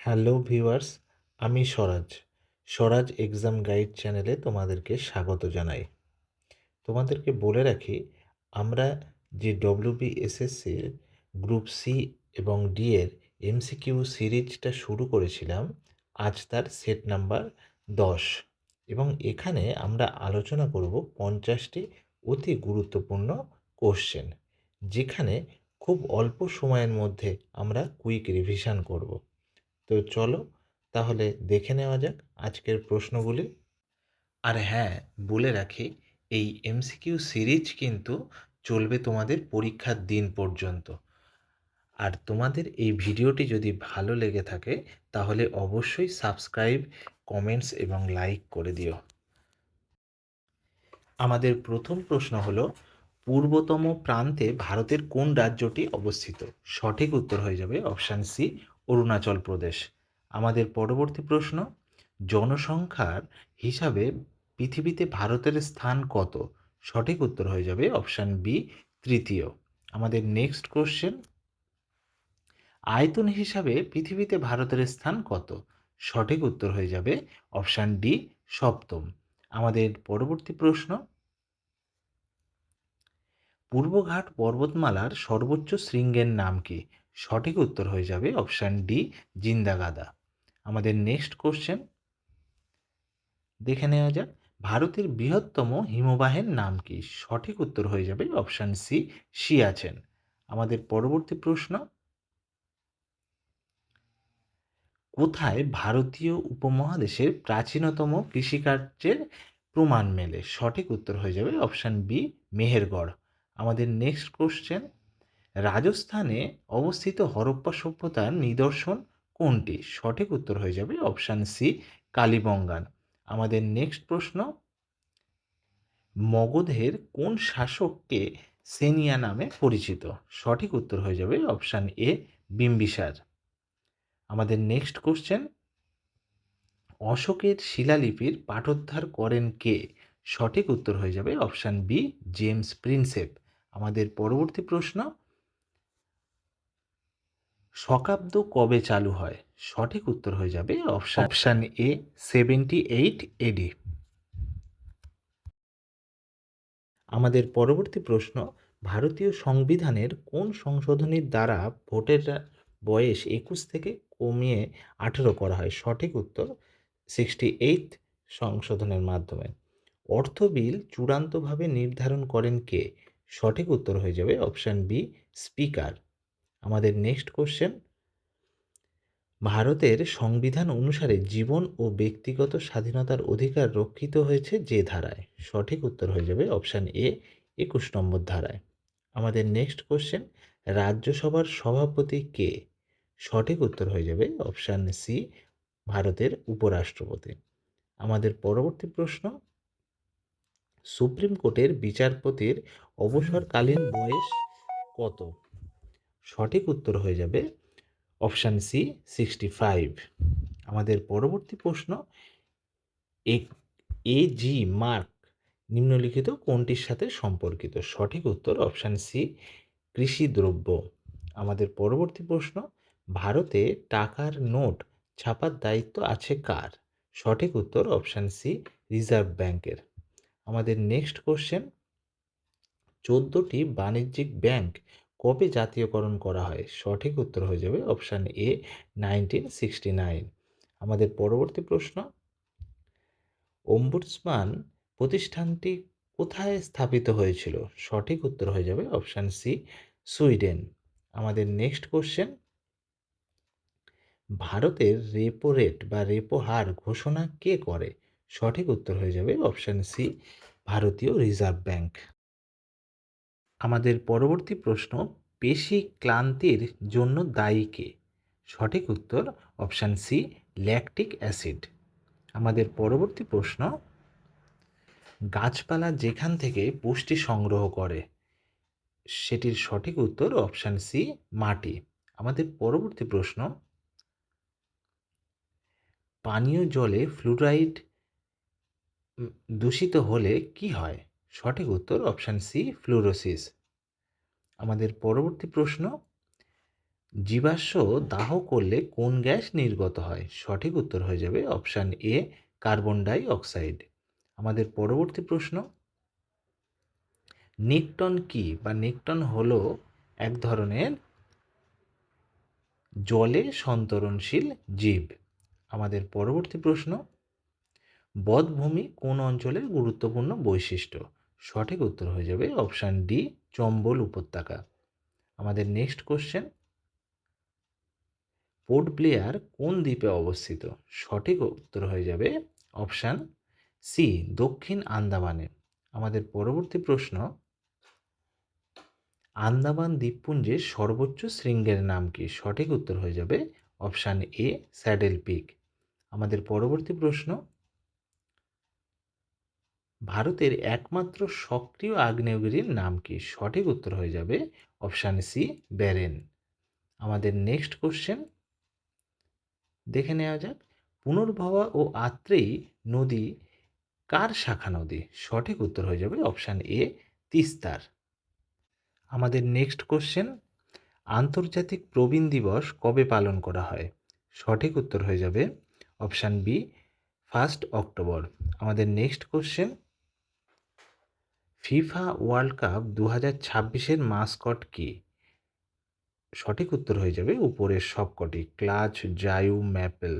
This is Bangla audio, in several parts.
হ্যালো ভিউয়ার্স, আমি স্বরাজ। স্বরাজ এক্সাম গাইড চ্যানেলে তোমাদেরকে স্বাগত জানাই। তোমাদেরকে বলে রাখি, আমরা যে ডব্লিউবিএসএসসির গ্রুপ সি এবং ডি এর এমসিকিউ সিরিজটা শুরু করেছিলাম, আজ তার সেট নাম্বার 10 এবং এখানে আমরা আলোচনা করব 50টি অতি গুরুত্বপূর্ণ কোশ্চেন, যেখানে খুব অল্প সময়ের মধ্যে আমরা কুইক রিভিশন করব। তো চলো তাহলে দেখে নেওয়া যাক আজকের প্রশ্নগুলি। আর হ্যাঁ, বলে রাখি, এই এমসিকিউ সিরিজ কিন্তু চলবে তোমাদের পরীক্ষার দিন পর্যন্ত। আর তোমাদের এই ভিডিওটি যদি ভালো লেগে থাকে তাহলে অবশ্যই সাবস্ক্রাইব, কমেন্টস এবং লাইক করে দিও। আমাদের প্রথম প্রশ্ন হলো, পূর্বতম প্রান্তে ভারতের কোন রাজ্যটি অবস্থিত? সঠিক উত্তর হয়ে যাবে অপশান সি, অরুণাচল প্রদেশ। আমাদের পরবর্তী প্রশ্ন, জনসংখ্যার হিসাবে পৃথিবীতে ভারতের স্থান কত? সঠিক উত্তর হয়ে যাবে অপশান বি, তৃতীয়। আমাদের নেক্সট কোশ্চেন, আয়তন হিসাবে পৃথিবীতে ভারতের স্থান কত? সঠিক উত্তর হয়ে যাবে অপশান ডি, সপ্তম। আমাদের পরবর্তী প্রশ্ন, পূর্বঘাট পর্বতমালার সর্বোচ্চ শৃঙ্গের নাম কি? সঠিক উত্তর হয়ে যাবে অপশান ডি, জিন্দাগাদা। আমাদের নেক্সট কোশ্চেন দেখে নেওয়া যাক, ভারতের বৃহত্তম হিমবাহের নাম কি? সঠিক উত্তর হয়ে যাবে অপশান সি, সিয়াচেন। আমাদের পরবর্তী প্রশ্ন, কোথায় ভারতীয় উপমহাদেশের প্রাচীনতম কৃষিকার্যের প্রমাণ মেলে? সঠিক উত্তর হয়ে যাবে অপশান বি, মেহেরগড়। আমাদের নেক্সট কোশ্চেন, রাজস্থানে অবস্থিত হরপ্পা সভ্যতার নিদর্শন কোনটি? সঠিক উত্তর হয়ে যাবে অপশান সি, কালীবঙ্গান। আমাদের নেক্সট প্রশ্ন, মগধের কোন শাসককে সেনিয়া নামে পরিচিত? সঠিক উত্তর হয়ে যাবে অপশান এ, বিম্বিসার। আমাদের নেক্সট কোশ্চেন, অশোকের শিলালিপির পাঠোদ্ধার করেন কে? সঠিক উত্তর হয়ে যাবে অপশান বি, জেমস প্রিন্সেপ। আমাদের পরবর্তী প্রশ্ন, শকাব্দ কবে চালু হয়? সঠিক উত্তর হয়ে যাবে অপশান এ, 78 এডি। আমাদের পরবর্তী প্রশ্ন, ভারতীয় সংবিধানের কোন সংশোধনীর দ্বারা ভোটের বয়স 21 থেকে কমিয়ে 18 করা হয়? সঠিক উত্তর 68 সংশোধনের মাধ্যমে। অর্থ বিল চূড়ান্তভাবে নির্ধারণ করেন কে? সঠিক উত্তর হয়ে যাবে অপশান বি, স্পিকার। আমাদের নেক্সট কোশ্চেন, ভারতের সংবিধান অনুসারে জীবন ও ব্যক্তিগত স্বাধীনতার অধিকার রক্ষিত হয়েছে যে ধারায়? সঠিক উত্তর হয়ে যাবে অপশান এ, 21 নম্বর ধারায়। আমাদের নেক্সট কোশ্চেন, রাজ্যসভার সভাপতি কে? সঠিক উত্তর হয়ে যাবে অপশান সি, ভারতের উপরাষ্ট্রপতি। আমাদের পরবর্তী প্রশ্ন, সুপ্রিম কোর্টের বিচারপতির অবসরকালীন বয়স কত? সঠিক উত্তর হয়ে যাবে অপশান সি, 65। আমাদের পরবর্তী প্রশ্ন, এজি মার্ক নিম্নলিখিত কোনটির সাথে সম্পর্কিত? সঠিক উত্তর অপশান সি, কৃষি দ্রব্য। আমাদের পরবর্তী প্রশ্ন, ভারতে টাকার নোট ছাপার দায়িত্ব আছে কার? সঠিক উত্তর অপশান সি, রিজার্ভ ব্যাংকের। আমাদের নেক্সট কোশ্চেন, 14টি বাণিজ্যিক ব্যাংক কবে জাতীয়করণ করা হয়? সঠিক উত্তর হয়ে যাবে অপশান এ, 1969। আমাদের পরবর্তী প্রশ্ন, অম্বুডসম্যান প্রতিষ্ঠানটি কোথায় স্থাপিত হয়েছিল? সঠিক উত্তর হয়ে যাবে অপশান সি, সুইডেন। আমাদের নেক্সট কোশ্চেন, ভারতের রেপো রেট বা রেপো হার ঘোষণা কে করে? সঠিক উত্তর হয়ে যাবে অপশান সি, ভারতীয় রিজার্ভ ব্যাংক। আমাদের পরবর্তী প্রশ্ন, পেশি ক্লান্তির জন্য দায়ী কে? সঠিক উত্তর অপশান সি, ল্যাকটিক অ্যাসিড। আমাদের পরবর্তী প্রশ্ন, গাছপালা যেখান থেকে পুষ্টি সংগ্রহ করে সেটির সঠিক উত্তর অপশান সি, মাটি। আমাদের পরবর্তী প্রশ্ন, পানীয় জলে ফ্লুরাইড দূষিত হলে কি হয়? সঠিক উত্তর অপশান সি, ফ্লুরোসিস। আমাদের পরবর্তী প্রশ্ন, জীবাশ্ম দাহ করলে কোন গ্যাস নির্গত হয়? সঠিক উত্তর হয়ে যাবে অপশান এ কার্বন ডাই অক্সাইড। আমাদের পরবর্তী প্রশ্ন, নিকটন কি বা নিকটন হলো এক ধরনের জলে সন্তরণশীল জীব। আমাদের পরবর্তী প্রশ্ন, বধ্যভূমি কোন অঞ্চলের গুরুত্বপূর্ণ বৈশিষ্ট্য? সঠিক উত্তর হয়ে যাবে অপশান ডি চম্বল উপত্যকা। আমাদের নেক্সট কোশ্চেন, পোর্ট ব্লেয়ার কোন দ্বীপে অবস্থিত? সঠিক উত্তর হয়ে যাবে অপশান সি দক্ষিণ আন্দামানে। আমাদের পরবর্তী প্রশ্ন, আন্দামান দ্বীপপুঞ্জের সর্বোচ্চ শৃঙ্গের নাম কি? সঠিক উত্তর হয়ে যাবে অপশান এ স্যাডেল পিক। আমাদের পরবর্তী প্রশ্ন, ভারতের একমাত্র সক্রিয় আগ্নেয়গিরির নাম কি? সঠিক উত্তর হয়ে যাবে অপশান সি ব্যারেন। আমাদের নেক্সট কোশ্চেন দেখে নেওয়া যাক, পুনর্ভবা ও আত্রেয়ী নদী কার শাখা নদী? সঠিক উত্তর হয়ে যাবে অপশান এ তিস্তার। আমাদের নেক্সট কোশ্চেন, আন্তর্জাতিক প্রবীণ দিবস কবে পালন করা হয়? সঠিক উত্তর হয়ে যাবে অপশান বি 1 অক্টোবর। আমাদের next question, FIFA World Cup 2026-এর মাসকট কি? সঠিক উত্তর হয়ে যাবে উপরের সবকটি, ক্লাচ, জায়ু, ম্যাপেল।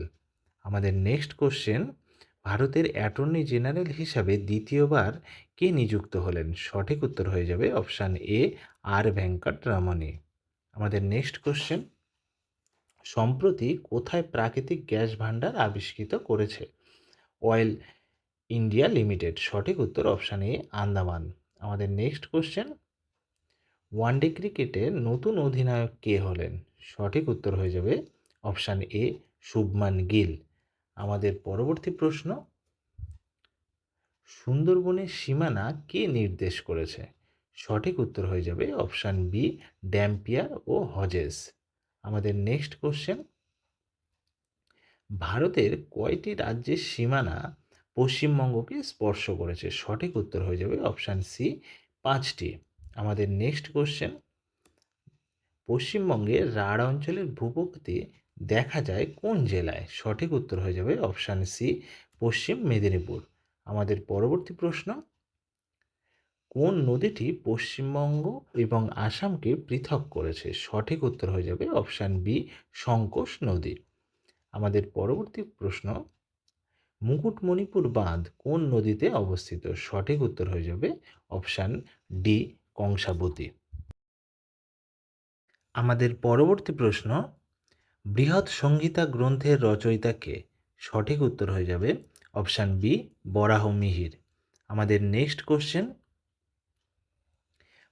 আমাদের নেক্সট কোশ্চেন, ভারতের অ্যাটর্নি জেনারেল হিসাবে দ্বিতীয়বার কে নিযুক্ত হলেন? সঠিক উত্তর হয়ে যাবে অপশান এ আর ভেঙ্কট রমণী। আমাদের নেক্সট কোশ্চেন, সম্প্রতি কোথায় প্রাকৃতিক গ্যাস ভাণ্ডার আবিষ্কৃত করেছে অয়েল ইন্ডিয়া লিমিটেড? সঠিক উত্তর অপশান এ আন্দামান। আমাদের নেক্সট কোশ্চেন, ওয়ানডে ক্রিকেটের নতুন অধিনায়ক কে হলেন? সঠিক উত্তর হয়ে যাবে অপশান এ শুভমান গিল। আমাদের পরবর্তী প্রশ্ন, সুন্দরবনের সীমানা কে নির্দেশ করেছে? সঠিক উত্তর হয়ে যাবে অপশান বি ড্যাম্পিয়ার ও হজেস। আমাদের নেক্সট কোশ্চেন, ভারতের কয়টি রাজ্যের সীমানা পশ্চিমবঙ্গকে স্পর্শ করেছে? সঠিক উত্তর হয়ে যাবে অপশান সি 5টি। আমাদের নেক্সট কোশ্চেন, পশ্চিমবঙ্গের রাঢ় অঞ্চলের ভূপ্রকৃতি দেখা যায় কোন জেলায়? সঠিক উত্তর হয়ে যাবে অপশান সি পশ্চিম মেদিনীপুর। আমাদের পরবর্তী প্রশ্ন, কোন নদীটি পশ্চিমবঙ্গ এবং আসামকে পৃথক করেছে? সঠিক উত্তর হয়ে যাবে অপশান বি সংকোশ নদী। আমাদের পরবর্তী প্রশ্ন, মুকুটমণিপুর বাঁধ কোন নদীতে অবস্থিত? সঠিক উত্তর হয়ে যাবে অপশান ডি কংসাবতী। আমাদের পরবর্তী প্রশ্ন, বৃহৎ সংহিতা গ্রন্থের রচয়িতা কে? সঠিক উত্তর হয়ে যাবে অপশান বি বরাহ মিহির। আমাদের নেক্সট কোশ্চেন,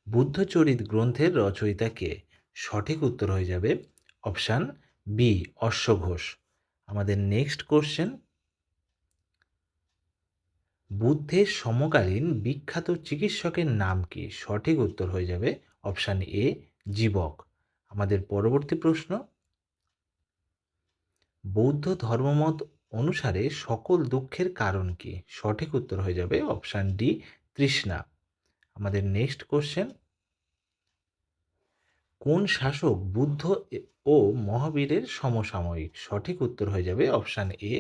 বুদ্ধচরিত গ্রন্থের রচয়িতা কে? সঠিক উত্তর হয়ে যাবে অপশান বি অশ্বঘোষ। আমাদের নেক্সট কোশ্চেন, বুদ্ধের সমকালীন বিখ্যাত চিকিৎসকের নাম কি? সঠিক উত্তর হয়ে যাবে অপশান এ জীবক। আমাদের পরবর্তী প্রশ্ন, বৌদ্ধ ধর্মমত অনুসারে সকল দুঃখের কারণ কি? সঠিক উত্তর হয়ে যাবে অপশান ডি তৃষ্ণা। আমাদের নেক্সট কোশ্চেন, কোন শাসক বুদ্ধ ও মহাবীরের সমসাময়িক? সঠিক উত্তর হয়ে যাবে অপশান এ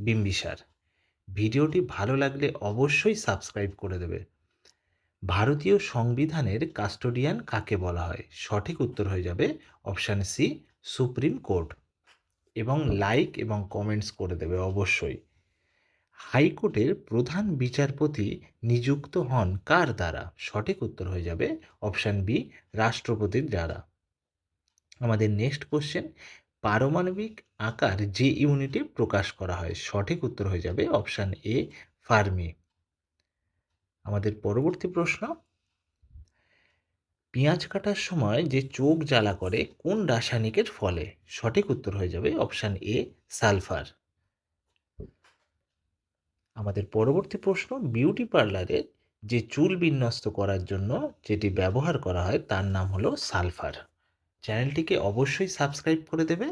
বিম্বিসার। ভিডিওটি ভালো লাগলে অবশ্যই সাবস্ক্রাইব করে দেবে। ভারতীয় সংবিধানের কাস্টোডিয়ান কাকে বলা হয়? সঠিক উত্তর হয়ে যাবে অপশান সি সুপ্রিম কোর্ট। এবং লাইক এবং কমেন্টস করে দেবে অবশ্যই। হাইকোর্টের প্রধান বিচারপতি নিযুক্ত হন কার দ্বারা? সঠিক উত্তর হয়ে যাবে অপশান বি রাষ্ট্রপতির দ্বারা। আমাদের নেক্সট কোশ্চেন, পারমাণবিক আকার যে ইউনিটে প্রকাশ করা হয়? সঠিক উত্তর হয়ে যাবে অপশান এ ফার্মি। আমাদের পরবর্তী প্রশ্ন, পেঁয়াজ কাটার সময় যে চোখ জ্বালা করে কোন রাসায়নিকের ফলে? সঠিক উত্তর হয়ে যাবে অপশান এ সালফার। আমাদের পরবর্তী প্রশ্ন, বিউটি পার্লারে যে চুল বিন্যস্ত করার জন্য যেটি ব্যবহার করা হয় তার নাম হলো সালফার। চ্যানেলটিকে অবশ্যই সাবস্ক্রাইব করে দেবে।